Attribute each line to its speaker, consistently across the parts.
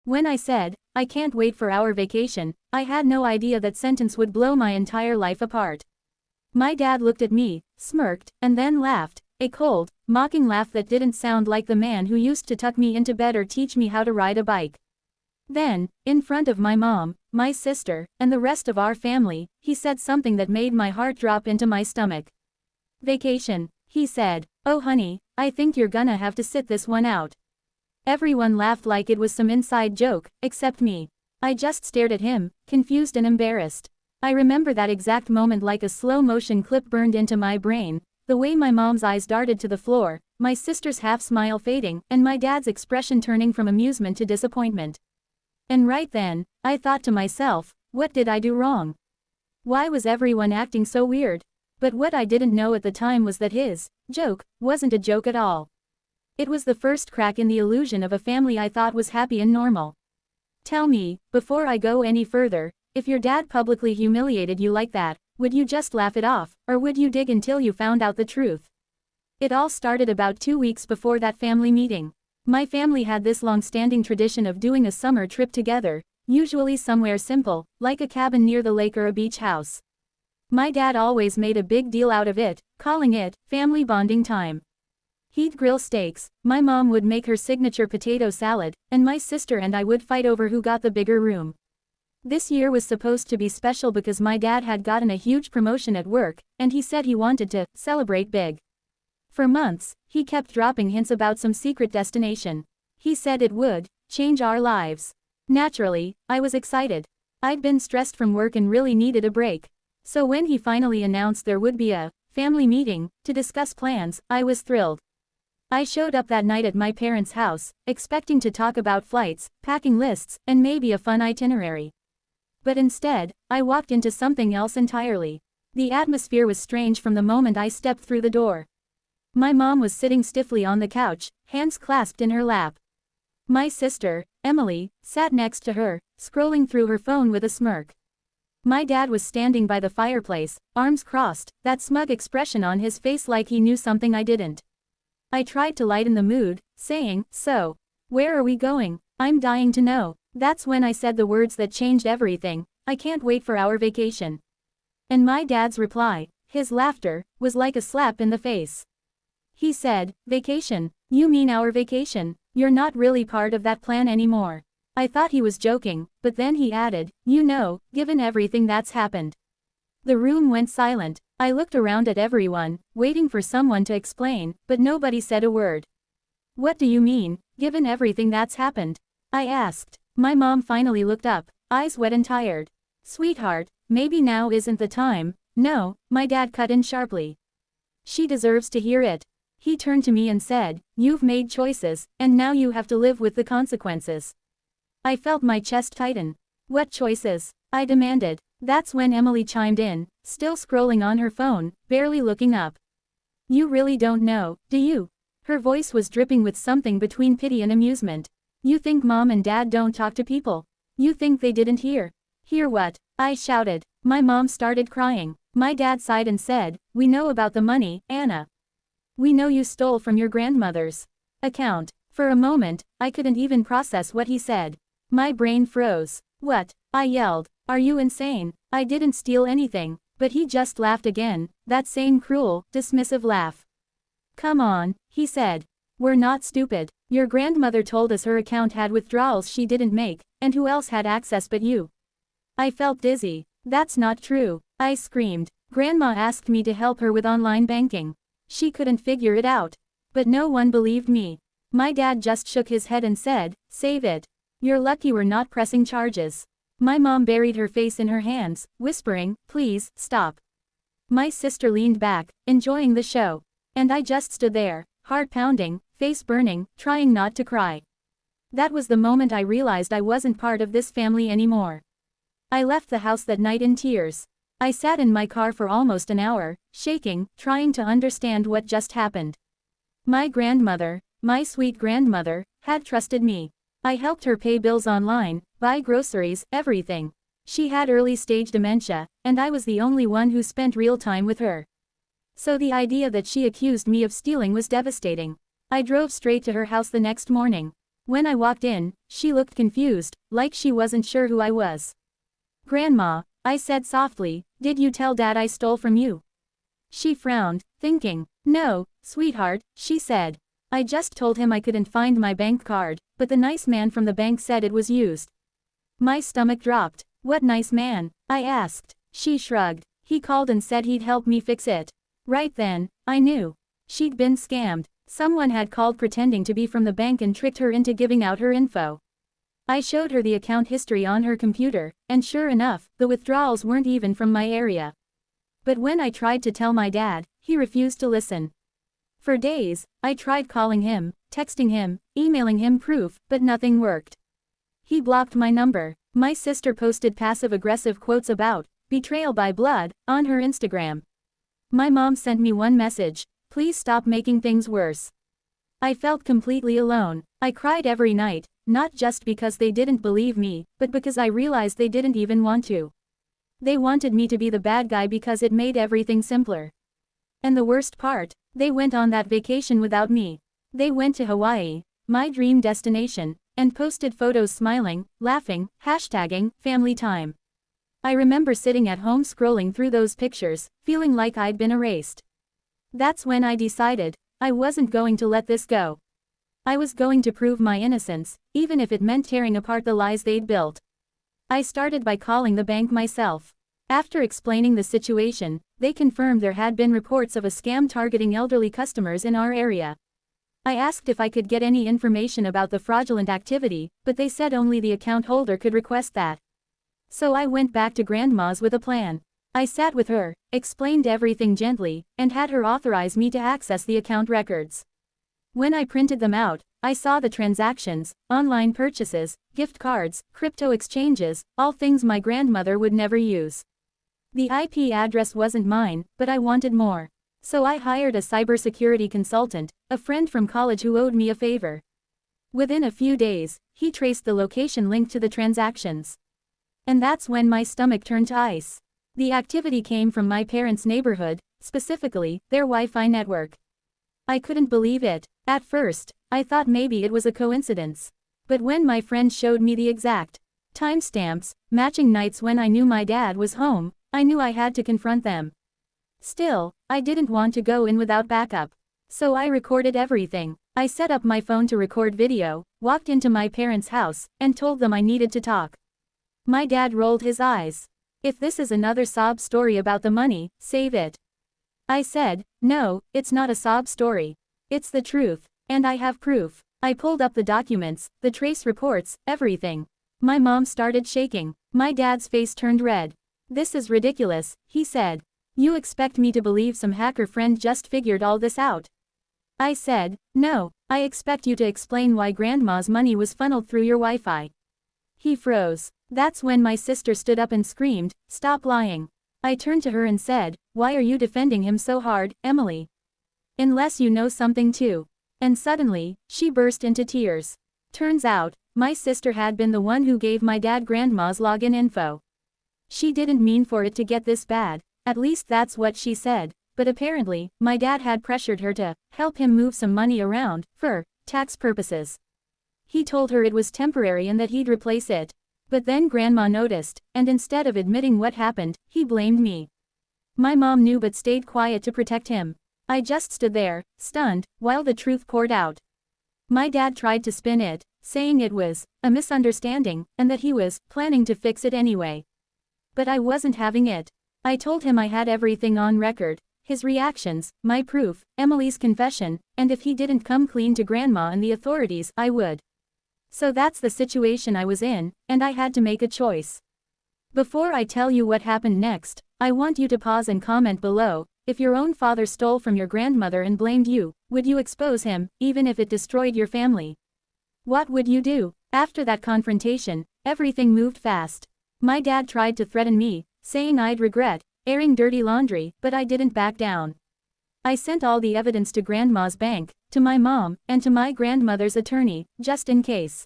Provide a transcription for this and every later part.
Speaker 1: When I said, "I can't wait for our vacation," I had no idea that sentence would blow my entire life apart. My dad looked at me, smirked, and then laughed, a cold, mocking laugh that didn't sound like the man who used to tuck me into bed or teach me how to ride a bike. Then, in front of my mom, my sister, and the rest of our family, he said something that made my heart drop into my stomach. "Vacation," he said. "Oh honey, I think you're gonna have to sit this one out." Everyone laughed like it was some inside joke, except me. I just stared at him, confused and embarrassed. I remember that exact moment like a slow-motion clip burned into my brain, the way my mom's eyes darted to the floor, my sister's half-smile fading, and my dad's expression turning from amusement to disappointment. And right then, I thought to myself, what did I do wrong? Why was everyone acting so weird? But what I didn't know at the time was that his joke wasn't a joke at all. It was the first crack in the illusion of a family I thought was happy and normal. Tell me, before I go any further, if your dad publicly humiliated you like that, would you just laugh it off, or would you dig until you found out the truth? It all started about 2 weeks before that family meeting. My family had this long-standing tradition of doing a summer trip together, usually somewhere simple, like a cabin near the lake or a beach house. My dad always made a big deal out of it, calling it family bonding time. He'd grill steaks, my mom would make her signature potato salad, and my sister and I would fight over who got the bigger room. This year was supposed to be special because my dad had gotten a huge promotion at work, and he said he wanted to celebrate big. For months, he kept dropping hints about some secret destination. He said it would change our lives. Naturally, I was excited. I'd been stressed from work and really needed a break. So when he finally announced there would be a family meeting to discuss plans, I was thrilled. I showed up that night at my parents' house, expecting to talk about flights, packing lists, and maybe a fun itinerary. But instead, I walked into something else entirely. The atmosphere was strange from the moment I stepped through the door. My mom was sitting stiffly on the couch, hands clasped in her lap. My sister, Emily, sat next to her, scrolling through her phone with a smirk. My dad was standing by the fireplace, arms crossed, that smug expression on his face like he knew something I didn't. I tried to lighten the mood, saying, "So, where are we going? I'm dying to know." That's when I said the words that changed everything, "I can't wait for our vacation." And my dad's reply, his laughter, was like a slap in the face. He said, "Vacation? You mean our vacation? You're not really part of that plan anymore." I thought he was joking, but then he added, "You know, given everything that's happened." The room went silent. I looked around at everyone, waiting for someone to explain, but nobody said a word. "What do you mean, given everything that's happened?" I asked. My mom finally looked up, eyes wet and tired. "Sweetheart, maybe now isn't the time." "No," my dad cut in sharply. "She deserves to hear it." He turned to me and said, "You've made choices, and now you have to live with the consequences." I felt my chest tighten. "What choices?" I demanded. That's when Emily chimed in, still scrolling on her phone, barely looking up. "You really don't know, do you?" Her voice was dripping with something between pity and amusement. "You think mom and dad don't talk to people? You think they didn't hear?" "Hear what?" I shouted. My mom started crying. My dad sighed and said, "We know about the money, Anna. We know you stole from your grandmother's account." For a moment, I couldn't even process what he said. My brain froze. "What?" I yelled. "Are you insane? I didn't steal anything." But he just laughed again, that same cruel, dismissive laugh. "Come on," he said. "We're not stupid. Your grandmother told us her account had withdrawals she didn't make, and who else had access but you?" I felt dizzy. "That's not true," I screamed. "Grandma asked me to help her with online banking. She couldn't figure it out." But no one believed me. My dad just shook his head and said, "Save it. You're lucky we're not pressing charges." My mom buried her face in her hands, whispering, "Please, stop." My sister leaned back, enjoying the show. And I just stood there, heart pounding, face burning, trying not to cry. That was the moment I realized I wasn't part of this family anymore. I left the house that night in tears. I sat in my car for almost an hour, shaking, trying to understand what just happened. My grandmother, my sweet grandmother, had trusted me. I helped her pay bills online, buy groceries, everything. She had early-stage dementia, and I was the only one who spent real time with her. So the idea that she accused me of stealing was devastating. I drove straight to her house the next morning. When I walked in, she looked confused, like she wasn't sure who I was. "Grandma," I said softly, "did you tell Dad I stole from you?" She frowned, thinking. "No, sweetheart," she said. "I just told him I couldn't find my bank card, but the nice man from the bank said it was used." My stomach dropped. "What nice man?" I asked. She shrugged. "He called and said he'd help me fix it." Right then, I knew. She'd been scammed. Someone had called pretending to be from the bank and tricked her into giving out her info. I showed her the account history on her computer, and sure enough, the withdrawals weren't even from my area. But when I tried to tell my dad, he refused to listen. For days, I tried calling him, texting him, emailing him proof, but nothing worked. He blocked my number. My sister posted passive-aggressive quotes about betrayal by blood on her Instagram. My mom sent me one message: "Please stop making things worse." I felt completely alone. I cried every night, not just because they didn't believe me, but because I realized they didn't even want to. They wanted me to be the bad guy because it made everything simpler. And the worst part, they went on that vacation without me. They went to Hawaii, my dream destination, and posted photos smiling, laughing, hashtagging family time. I remember sitting at home scrolling through those pictures, feeling like I'd been erased. That's when I decided I wasn't going to let this go. I was going to prove my innocence, even if it meant tearing apart the lies they'd built. I started by calling the bank myself. After explaining the situation, they confirmed there had been reports of a scam targeting elderly customers in our area. I asked if I could get any information about the fraudulent activity, but they said only the account holder could request that. So I went back to Grandma's with a plan. I sat with her, explained everything gently, and had her authorize me to access the account records. When I printed them out, I saw the transactions, online purchases, gift cards, crypto exchanges, all things my grandmother would never use. The IP address wasn't mine, but I wanted more. So I hired a cybersecurity consultant, a friend from college who owed me a favor. Within a few days, he traced the location linked to the transactions. And that's when my stomach turned to ice. The activity came from my parents' neighborhood, specifically, their Wi-Fi network. I couldn't believe it. At first, I thought maybe it was a coincidence. But when my friend showed me the exact timestamps, matching nights when I knew my dad was home, I knew I had to confront them. Still, I didn't want to go in without backup. So I recorded everything. I set up my phone to record video, walked into my parents' house, and told them I needed to talk. My dad rolled his eyes. "If this is another sob story about the money, save it." I said, "No, it's not a sob story. It's the truth. And I have proof." I pulled up the documents, the trace reports, everything. My mom started shaking. My dad's face turned red. "This is ridiculous," he said. "You expect me to believe some hacker friend just figured all this out?" I said, "No, I expect you to explain why Grandma's money was funneled through your Wi-Fi." He froze. That's when my sister stood up and screamed, "Stop lying." I turned to her and said, "Why are you defending him so hard, Emily? Unless you know something too." And suddenly, she burst into tears. Turns out, my sister had been the one who gave my dad Grandma's login info. She didn't mean for it to get this bad, at least that's what she said, but apparently, my dad had pressured her to help him move some money around, for tax purposes. He told her it was temporary and that he'd replace it. But then Grandma noticed, and instead of admitting what happened, he blamed me. My mom knew but stayed quiet to protect him. I just stood there, stunned, while the truth poured out. My dad tried to spin it, saying it was a misunderstanding, and that he was planning to fix it anyway. But I wasn't having it. I told him I had everything on record, his reactions, my proof, Emily's confession, and if he didn't come clean to Grandma and the authorities, I would. So that's the situation I was in, and I had to make a choice. Before I tell you what happened next, I want you to pause and comment below. If your own father stole from your grandmother and blamed you, would you expose him, even if it destroyed your family? What would you do? After that confrontation, everything moved fast. My dad tried to threaten me, saying I'd regret airing dirty laundry, but I didn't back down. I sent all the evidence to Grandma's bank, to my mom, and to my grandmother's attorney, just in case.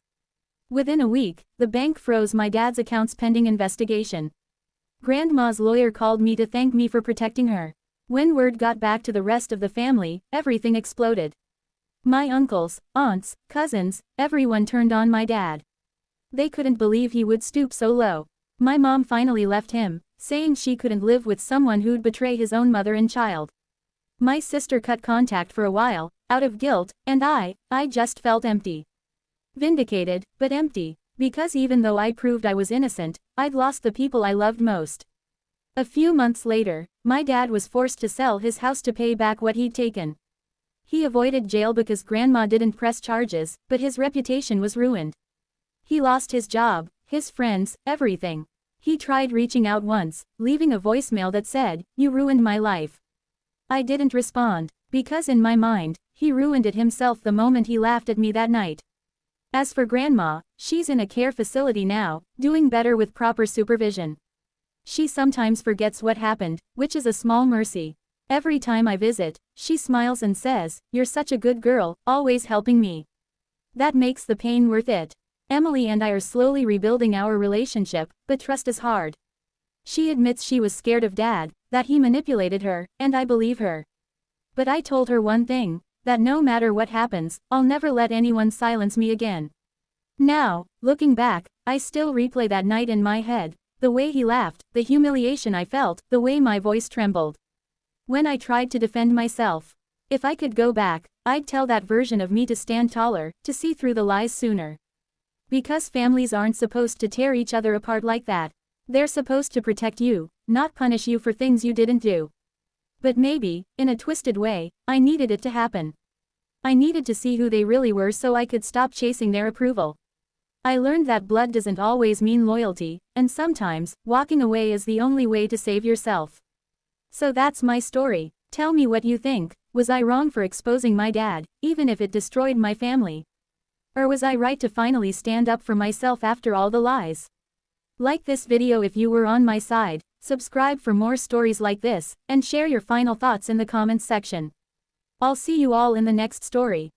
Speaker 1: Within a week, the bank froze my dad's accounts pending investigation. Grandma's lawyer called me to thank me for protecting her. When word got back to the rest of the family, everything exploded. My uncles, aunts, cousins, everyone turned on my dad. They couldn't believe he would stoop so low. My mom finally left him, saying she couldn't live with someone who'd betray his own mother and child. My sister cut contact for a while, out of guilt, and I just felt empty. Vindicated, but empty. Because even though I proved I was innocent, I'd lost the people I loved most. A few months later, my dad was forced to sell his house to pay back what he'd taken. He avoided jail because Grandma didn't press charges, but his reputation was ruined. He lost his job, his friends, everything. He tried reaching out once, leaving a voicemail that said, "You ruined my life." I didn't respond, because in my mind, he ruined it himself the moment he laughed at me that night. As for Grandma, she's in a care facility now, doing better with proper supervision. She sometimes forgets what happened, which is a small mercy. Every time I visit, she smiles and says, "You're such a good girl, always helping me." That makes the pain worth it. Emily and I are slowly rebuilding our relationship, but trust is hard. She admits she was scared of Dad, that he manipulated her, and I believe her. But I told her one thing, that no matter what happens, I'll never let anyone silence me again. Now, looking back, I still replay that night in my head, the way he laughed, the humiliation I felt, the way my voice trembled. When I tried to defend myself. If I could go back, I'd tell that version of me to stand taller, to see through the lies sooner. Because families aren't supposed to tear each other apart like that. They're supposed to protect you, not punish you for things you didn't do. But maybe, in a twisted way, I needed it to happen. I needed to see who they really were so I could stop chasing their approval. I learned that blood doesn't always mean loyalty, and sometimes, walking away is the only way to save yourself. So that's my story. Tell me what you think. Was I wrong for exposing my dad, even if it destroyed my family? Or was I right to finally stand up for myself after all the lies? Like this video if you were on my side, subscribe for more stories like this, and share your final thoughts in the comments section. I'll see you all in the next story.